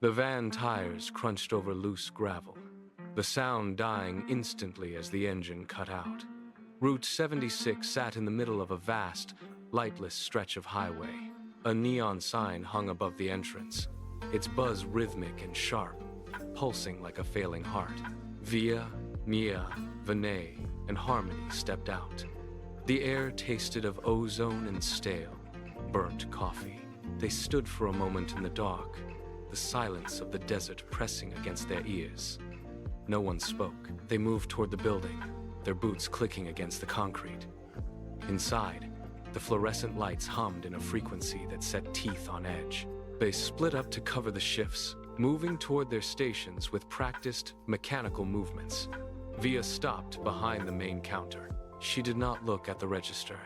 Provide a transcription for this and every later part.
The van tires crunched over loose gravel, the sound dying instantly as the engine cut out. Route 76 sat in the middle of a vast, lightless stretch of highway. A neon sign hung above the entrance, its buzz rhythmic and sharp, pulsing like a failing heart. Via, Nia, Vinay, and Harmony stepped out. The air tasted of ozone and stale, burnt coffee. They stood for a moment in the dark, the silence of the desert pressing against their ears. No one spoke. They moved toward the building, their boots clicking against the concrete. Inside, the fluorescent lights hummed in a frequency that set teeth on edge. They split up to cover the shifts, moving toward their stations with practiced, mechanical movements. Via stopped behind the main counter. She did not look at the register.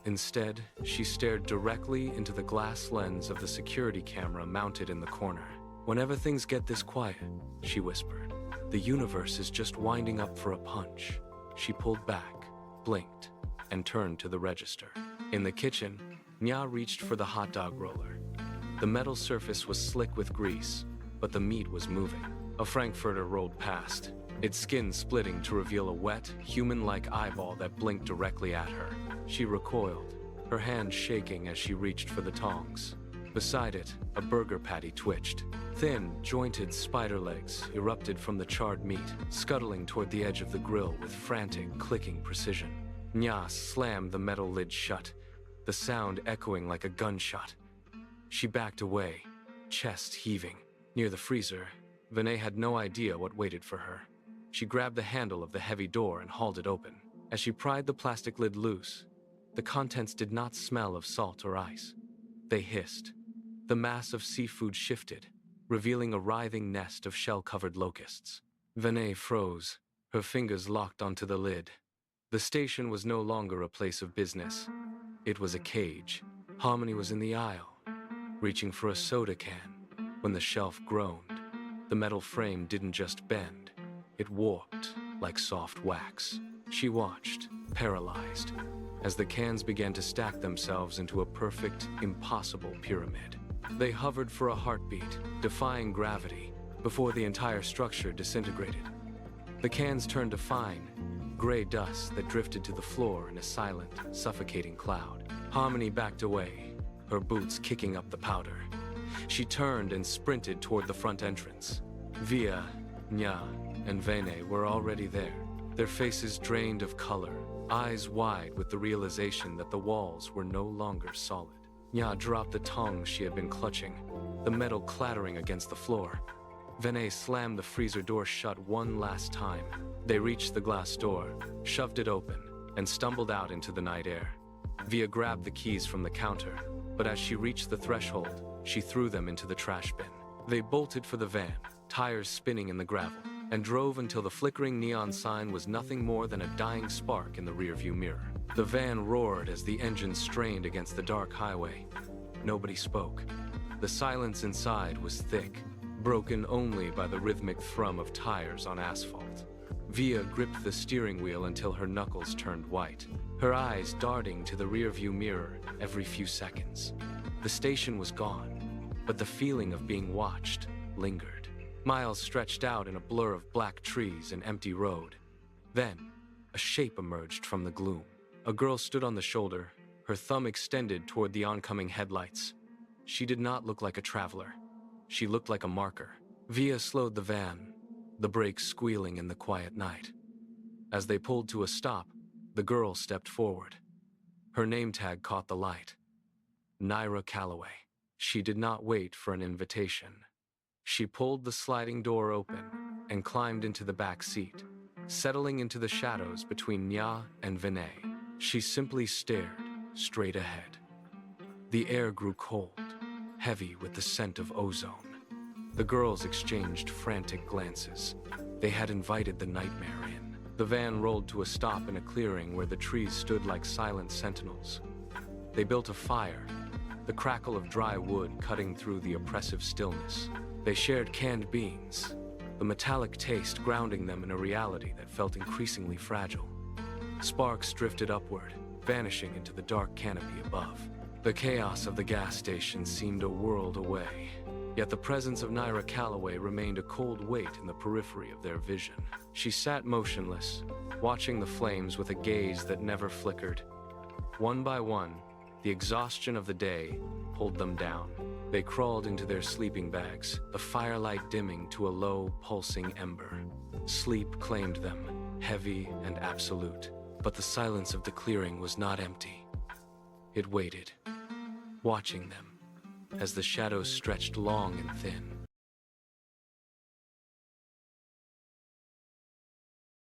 Instead, she stared directly into the glass lens of the security camera mounted in the corner. "Whenever things get this quiet," she whispered, "the universe is just winding up for a punch." She pulled back, blinked, and turned to the register. In the kitchen, Nya reached for the hot dog roller. The metal surface was slick with grease, but the meat was moving. A frankfurter rolled past, its skin splitting to reveal a wet, human-like eyeball that blinked directly at her. She recoiled, her hand shaking as she reached for the tongs. Beside it, a burger patty twitched. Thin, jointed spider legs erupted from the charred meat, scuttling toward the edge of the grill with frantic, clicking precision. Nya slammed the metal lid shut, the sound echoing like a gunshot. She backed away, chest heaving. Near the freezer, Vinay had no idea what waited for her. She grabbed the handle of the heavy door and hauled it open. As she pried the plastic lid loose, the contents did not smell of salt or ice. They hissed. The mass of seafood shifted, revealing a writhing nest of shell-covered locusts. Vinay froze, her fingers locked onto the lid. The station was no longer a place of business. It was a cage. Harmony was in the aisle, reaching for a soda can, when the shelf groaned. The metal frame didn't just bend, it warped like soft wax. She watched, paralyzed, as the cans began to stack themselves into a perfect, impossible pyramid. They hovered for a heartbeat, defying gravity, before the entire structure disintegrated. The cans turned to fine, gray dust that drifted to the floor in a silent, suffocating cloud. Harmony backed away, her boots kicking up the powder. She turned and sprinted toward the front entrance. Via, Nya, and Vinay were already there, their faces drained of color, eyes wide with the realization that the walls were no longer solid. Nya dropped the tongs she had been clutching, the metal clattering against the floor. Vinay slammed the freezer door shut one last time. They reached the glass door, shoved it open, and stumbled out into the night air. Via grabbed the keys from the counter, but as she reached the threshold, she threw them into the trash bin. They bolted for the van, tires spinning in the gravel, and drove until the flickering neon sign was nothing more than a dying spark in the rearview mirror. The van roared as the engine strained against the dark highway. Nobody spoke. The silence inside was thick, broken only by the rhythmic thrum of tires on asphalt. Via gripped the steering wheel until her knuckles turned white, her eyes darting to the rearview mirror every few seconds. The station was gone, but the feeling of being watched lingered. Miles stretched out in a blur of black trees and empty road. Then, a shape emerged from the gloom. A girl stood on the shoulder, her thumb extended toward the oncoming headlights. She did not look like a traveler. She looked like a marker. Via slowed the van, the brakes squealing in the quiet night. As they pulled to a stop, the girl stepped forward. Her name tag caught the light. Naira Calloway. She did not wait for an invitation. She pulled the sliding door open and climbed into the back seat, settling into the shadows between Nya and Vinay. She simply stared straight ahead. The air grew cold, heavy with the scent of ozone. The girls exchanged frantic glances. They had invited the nightmare in. The van rolled to a stop in a clearing where the trees stood like silent sentinels. They built a fire, the crackle of dry wood cutting through the oppressive stillness. They shared canned beans, the metallic taste grounding them in a reality that felt increasingly fragile. Sparks drifted upward, vanishing into the dark canopy above. The chaos of the gas station seemed a world away. Yet the presence of Naira Calloway remained a cold weight in the periphery of their vision. She sat motionless, watching the flames with a gaze that never flickered. One by one, the exhaustion of the day pulled them down. They crawled into their sleeping bags, the firelight dimming to a low, pulsing ember. Sleep claimed them, heavy and absolute. But the silence of the clearing was not empty. It waited, watching them, as the shadows stretched long and thin.